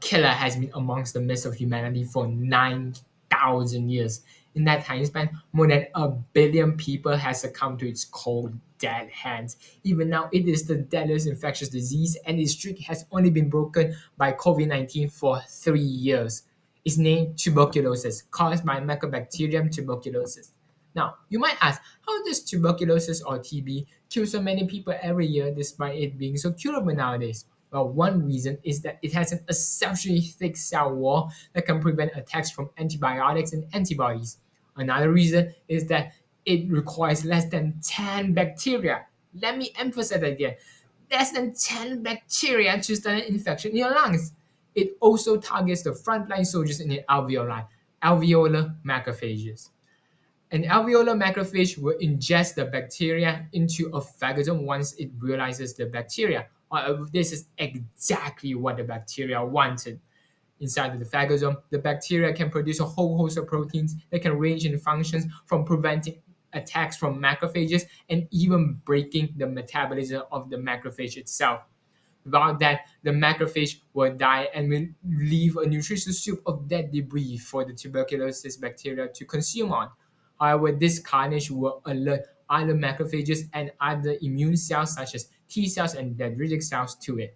killer has been amongst the midst of humanity for 9,000 years. In that time span, more than 1 billion people has succumbed to its cold, dead hands. Even now, it is the deadliest infectious disease, and its streak has only been broken by COVID-19 for 3 years. It's named tuberculosis, caused by Mycobacterium tuberculosis. Now, you might ask, how does tuberculosis or TB kill so many people every year despite it being so curable nowadays? Well, one reason is that it has an exceptionally thick cell wall that can prevent attacks from antibiotics and antibodies. Another reason is that it requires less than 10 bacteria. Let me emphasize that again. Less than 10 bacteria to start an infection in your lungs. It also targets the frontline soldiers in the alveoli, alveolar macrophages. An alveolar macrophage will ingest the bacteria into a phagosome once it realizes the bacteria. However, this is exactly what the bacteria wanted. Inside of the phagosome, the bacteria can produce a whole host of proteins that can range in functions from preventing attacks from macrophages and even breaking the metabolism of the macrophage itself. Without that, the macrophage will die and will leave a nutritious soup of dead debris for the tuberculosis bacteria to consume on. However, this carnage will alert other macrophages and other immune cells such as T cells and dendritic cells to it.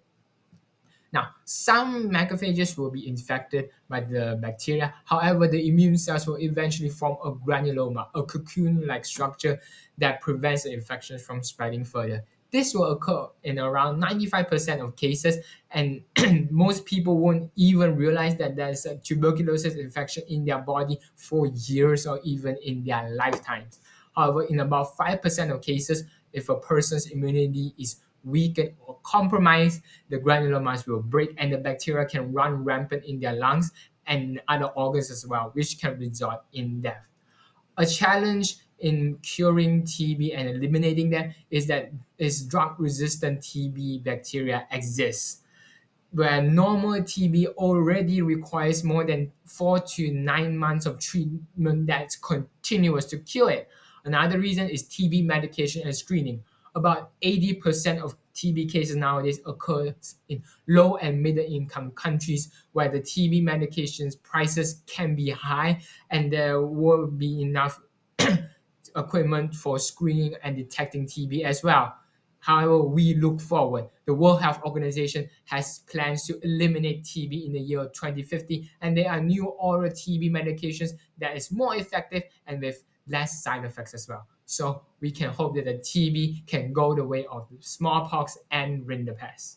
Now, some macrophages will be infected by the bacteria. However, the immune cells will eventually form a granuloma, a cocoon-like structure that prevents the infection from spreading further. This will occur in around 95% of cases, and most people won't even realize that there's a tuberculosis infection in their body for years or even in their lifetimes. However, in about 5% of cases, if a person's immunity is weakened or compromised, the granulomas will break and the bacteria can run rampant in their lungs and other organs as well, which can result in death. A challenge in curing TB and eliminating them is that drug-resistant TB bacteria exists where normal TB already requires more than 4 to 9 months of treatment that's continuous to cure it. Another reason is TB medication and screening. About 80% of TB cases nowadays occurs in low and middle income countries where the TB medications prices can be high and there will be enough equipment for screening and detecting TB as well. However, we look forward. The World Health Organization has plans to eliminate TB in the year 2050, and there are new oral TB medications that is more effective and with less side effects as well. So we can hope that the TB can go the way of smallpox and rinderpest.